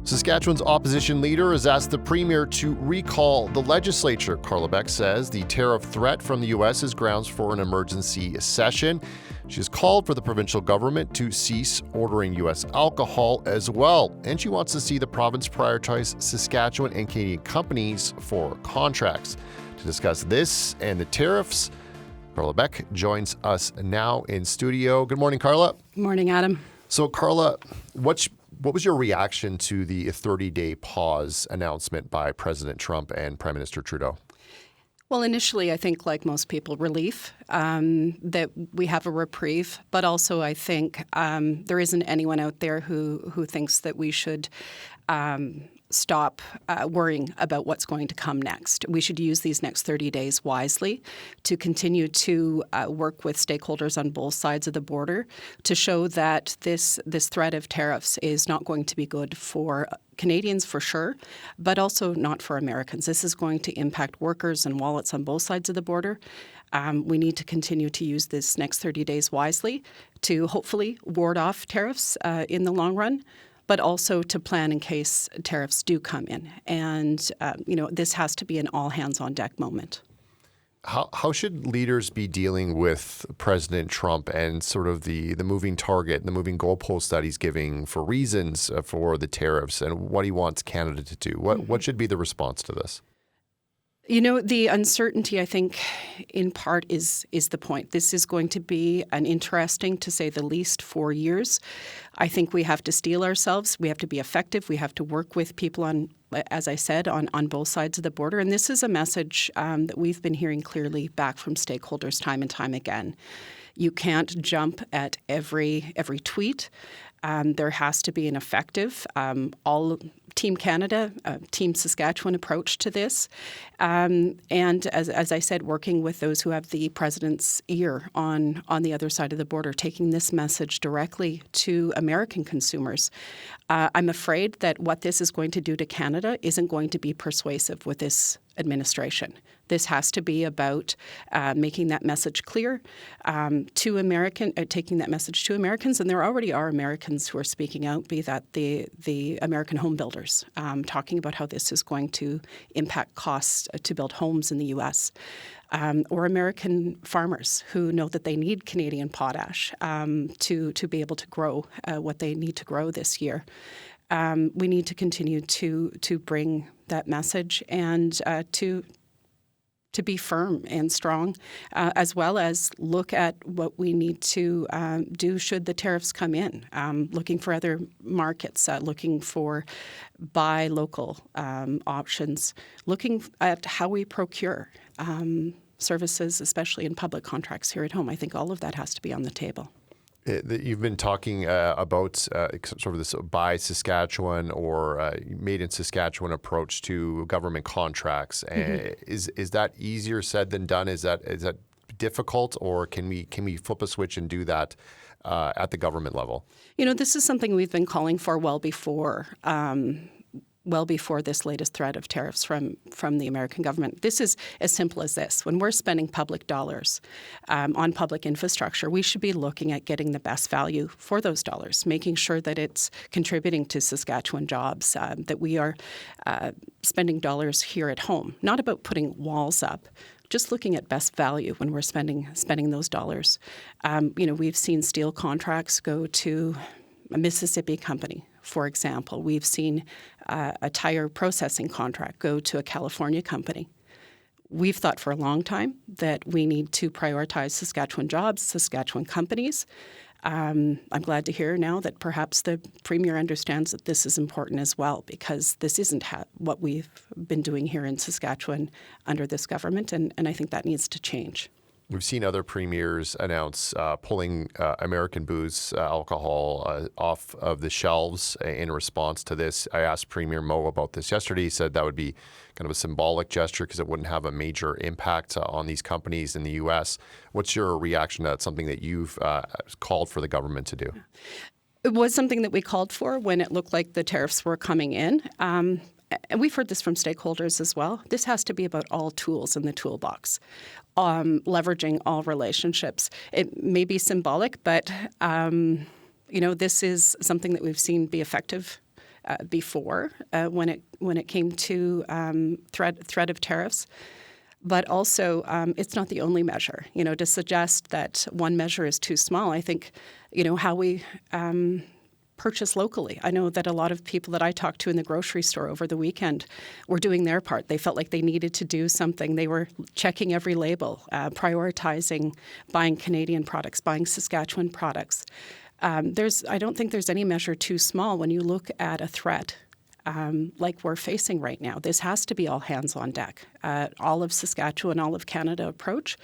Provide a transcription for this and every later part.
Saskatchewan's opposition leader has asked the premier to recall the legislature. Carla Beck says the tariff threat from the U.S. is grounds for an emergency session. She has called for the provincial government to cease ordering U.S. alcohol as well. And she wants to see the province prioritize Saskatchewan and Canadian companies for contracts. To discuss this and the tariffs, Carla Beck joins us now in studio. Good morning, Carla. Good morning, Adam. So, Carla, what was your reaction to the 30-day pause announcement by President Trump and Prime Minister Trudeau? Well, initially, I think, like most people, relief that we have a reprieve. But also, I think there isn't anyone out there who thinks that we should stop worrying about what's going to come next. We should use these next 30 days wisely to continue to work with stakeholders on both sides of the border to show that this threat of tariffs is not going to be good for Canadians for sure, but also not for Americans. This is going to impact workers and wallets on both sides of the border. We need to continue to use this next 30 days wisely to hopefully ward off tariffs in the long run, but also to plan in case tariffs do come in. And, this has to be an all-hands-on-deck moment. How should leaders be dealing with President Trump and sort of the moving target, the moving goalpost that he's giving for reasons for the tariffs and what he wants Canada to do? What should be the response to this? The uncertainty, I think, in part is the point. This is going to be an interesting, to say the least, 4 years. I think we have to steel ourselves. We have to be effective. We have to work with people on, as I said, on both sides of the border. And this is a message that we've been hearing clearly back from stakeholders time and time again. You can't jump at every tweet. There has to be an effective all Team Canada, Team Saskatchewan approach to this. And as I said, working with those who have the president's ear on the other side of the border, taking this message directly to American consumers. I'm afraid that what this is going to do to Canada isn't going to be persuasive with this administration. This has to be about making that message clear taking that message to Americans, and there already are Americans who are speaking out, be that the American home builders, talking about how this is going to impact costs to build homes in the U.S., or American farmers who know that they need Canadian potash to be able to grow what they need to grow this year. We need to continue to bring that message and to be firm and strong, as well as look at what we need to do should the tariffs come in, looking for other markets, looking for buy local options, looking at how we procure services, especially in public contracts here at home. I think all of that has to be on the table. You've been talking about sort of this Buy Saskatchewan or Made in Saskatchewan approach to government contracts. Mm-hmm. Is that easier said than done? Is that difficult, or can we flip a switch and do that at the government level? This is something we've been calling for well before this latest threat of tariffs from the American government. This is as simple as this. When we're spending public dollars on public infrastructure, we should be looking at getting the best value for those dollars, making sure that it's contributing to Saskatchewan jobs, that we are spending dollars here at home, not about putting walls up, just looking at best value when we're spending those dollars. We've seen steel contracts go to a Mississippi company, for example. We've seen a tire processing contract go to a California company. We've thought for a long time that we need to prioritize Saskatchewan jobs, Saskatchewan companies. I'm glad to hear now that perhaps the Premier understands that this is important as well, because this isn't what we've been doing here in Saskatchewan under this government, and I think that needs to change. We've seen other premiers announce pulling American booze, alcohol off of the shelves in response to this. I asked Premier Moe about this yesterday. He said that would be kind of a symbolic gesture because it wouldn't have a major impact on these companies in the U.S. What's your reaction to that? Something that you've called for the government to do? It was something that we called for when it looked like the tariffs were coming in. And we've heard this from stakeholders as well. This has to be about all tools in the toolbox, leveraging all relationships. It may be symbolic, but this is something that we've seen be effective before when it came to threat of tariffs. But also, it's not the only measure. To suggest that one measure is too small, I think, how we purchase locally. I know that a lot of people that I talked to in the grocery store over the weekend were doing their part. They felt like they needed to do something. They were checking every label, prioritizing buying Canadian products, buying Saskatchewan products. I don't think there's any measure too small when you look at a threat like we're facing right now. This has to be all hands on deck. All of Saskatchewan, all of Canada approach,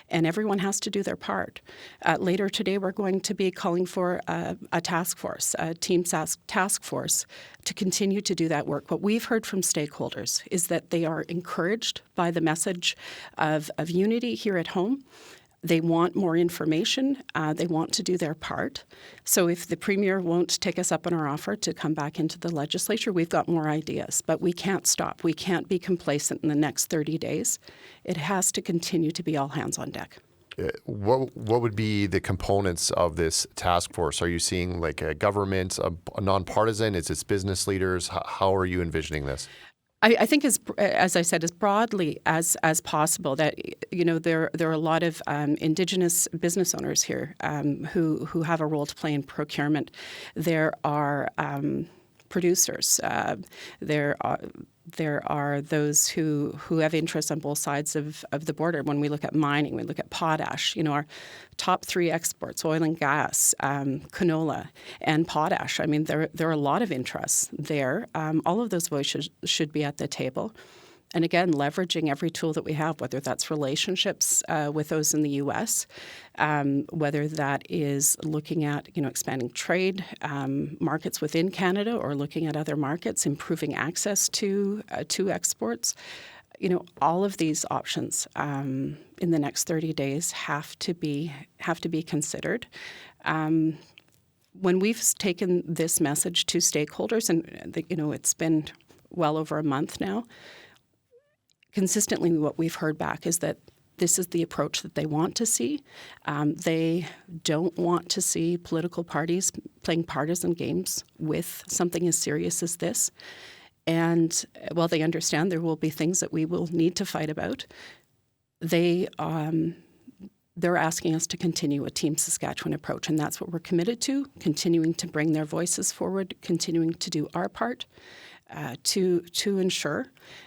and everyone has to do their part. Later today, we're going to be calling for a task force, a team task force, to continue to do that work. What we've heard from stakeholders is that they are encouraged by the message of unity here at home. They want more information. They want to do their part. So if the Premier won't take us up on our offer to come back into the legislature, we've got more ideas. But we can't stop. We can't be complacent in the next 30 days. It has to continue to be all hands on deck. What would be the components of this task force? Are you seeing like a government, a nonpartisan? Is it business leaders? How are you envisioning this? I think, as I said, as broadly as possible. That there are a lot of Indigenous business owners here who have a role to play in procurement. There are producers. There are those who have interests on both sides of the border. When we look at mining, we look at potash. Our top three exports: oil and gas, canola, and potash. I mean, there are a lot of interests there. All of those voices should be at the table. And again, leveraging every tool that we have, whether that's relationships with those in the U.S., whether that is looking at expanding trade markets within Canada, or looking at other markets, improving access to exports. All of these options in the next 30 days have to be considered. When we've taken this message to stakeholders, and it's been well over a month now. Consistently, what we've heard back is that this is the approach that they want to see. They don't want to see political parties playing partisan games with something as serious as this. And while they understand there will be things that we will need to fight about, they're asking us to continue a Team Saskatchewan approach, and that's what we're committed to, continuing to bring their voices forward, continuing to do our part. To ensure,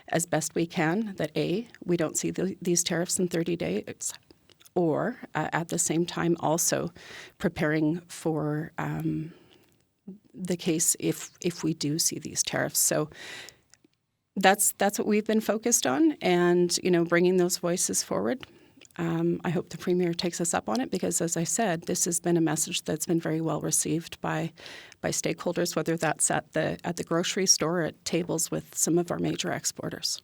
as best we can, that A, we don't see these tariffs in 30 days, or at the same time also preparing for the case if we do see these tariffs. So that's what we've been focused on, and bringing those voices forward. I hope the Premier takes us up on it because, as I said, this has been a message that's been very well received by stakeholders, whether that's at the grocery store or at tables with some of our major exporters.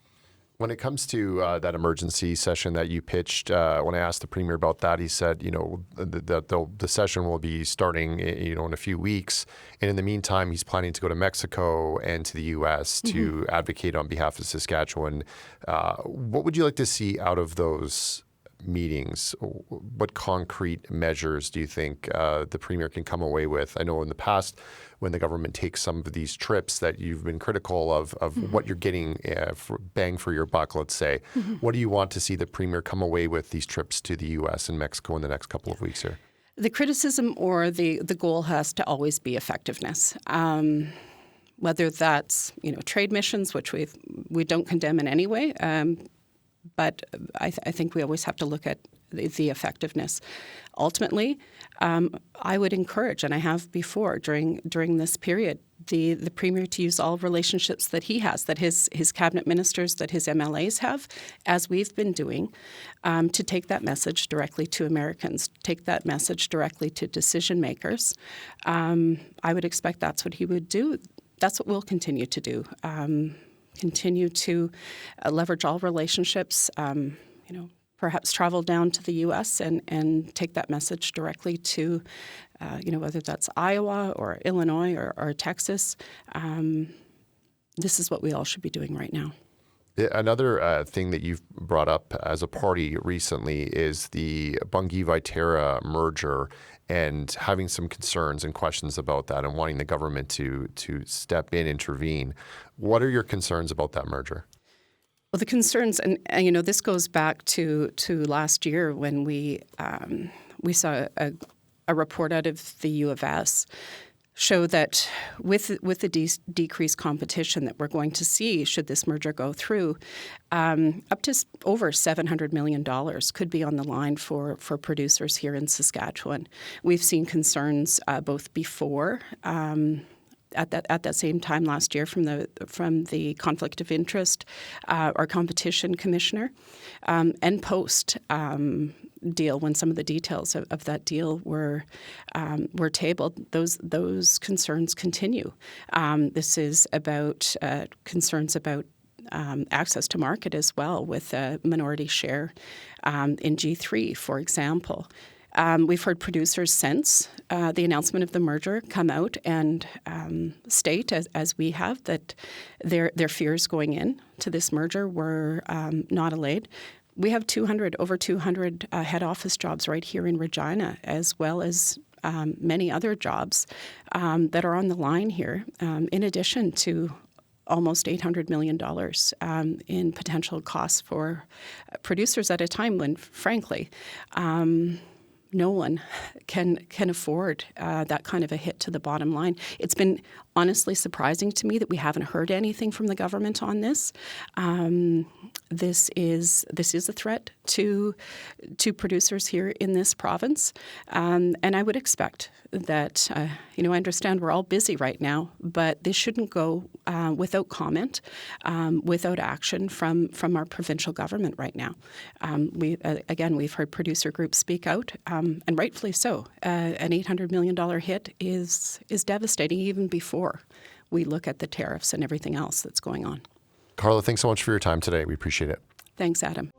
When it comes to that emergency session that you pitched, when I asked the Premier about that, he said, that the session will be starting, in a few weeks. And in the meantime, he's planning to go to Mexico and to the U.S. to advocate on behalf of Saskatchewan. What would you like to see out of those meetings? What concrete measures do you think the Premier can come away with? I know in the past, when the government takes some of these trips, that you've been critical of what you're getting bang for your buck, let's say. What do you want to see the Premier come away with these trips to the U.S. and Mexico in the next couple of weeks here? The criticism or the goal has to always be effectiveness. Whether that's trade missions, which we don't condemn in any way, but I think we always have to look at the effectiveness. Ultimately, I would encourage, and I have before during this period, the Premier to use all relationships that he has, that his cabinet ministers, that his MLAs have, as we've been doing, to take that message directly to Americans, take that message directly to decision makers. I would expect that's what he would do. That's what we'll continue to do. Continue to leverage all relationships, perhaps travel down to the U.S. and take that message directly to, whether that's Iowa or Illinois or Texas. This is what we all should be doing right now. Another thing that you've brought up as a party recently is the Bunge-Viterra merger and having some concerns and questions about that and wanting the government to step in, intervene. What are your concerns about that merger? Well, the concerns, and this goes back to last year when we saw a report out of the U of S show that with the decreased competition that we're going to see should this merger go through, up to over $700 million could be on the line for producers here in Saskatchewan. We've seen concerns both before at that same time last year from the conflict of interest or competition commissioner, and post deal when some of the details of that deal were tabled. Those concerns continue. This is about concerns about access to market as well, with a minority share in G3, for example. We've heard producers since the announcement of the merger come out and state, as we have, that their fears going in to this merger were not allayed. We have over 200 head office jobs right here in Regina, as well as many other jobs that are on the line here, in addition to almost $800 million in potential costs for producers at a time when, frankly, no one can afford that kind of a hit to the bottom line. It's been honestly surprising to me that we haven't heard anything from the government on this. This is a threat to producers here in this province, and I would expect that I understand we're all busy right now, but this shouldn't go without comment, without action from our provincial government right now. We've heard producer groups speak out, and rightfully so. An $800 million hit is devastating even before we look at the tariffs and everything else that's going on. Carla, thanks so much for your time today. We appreciate it. Thanks, Adam.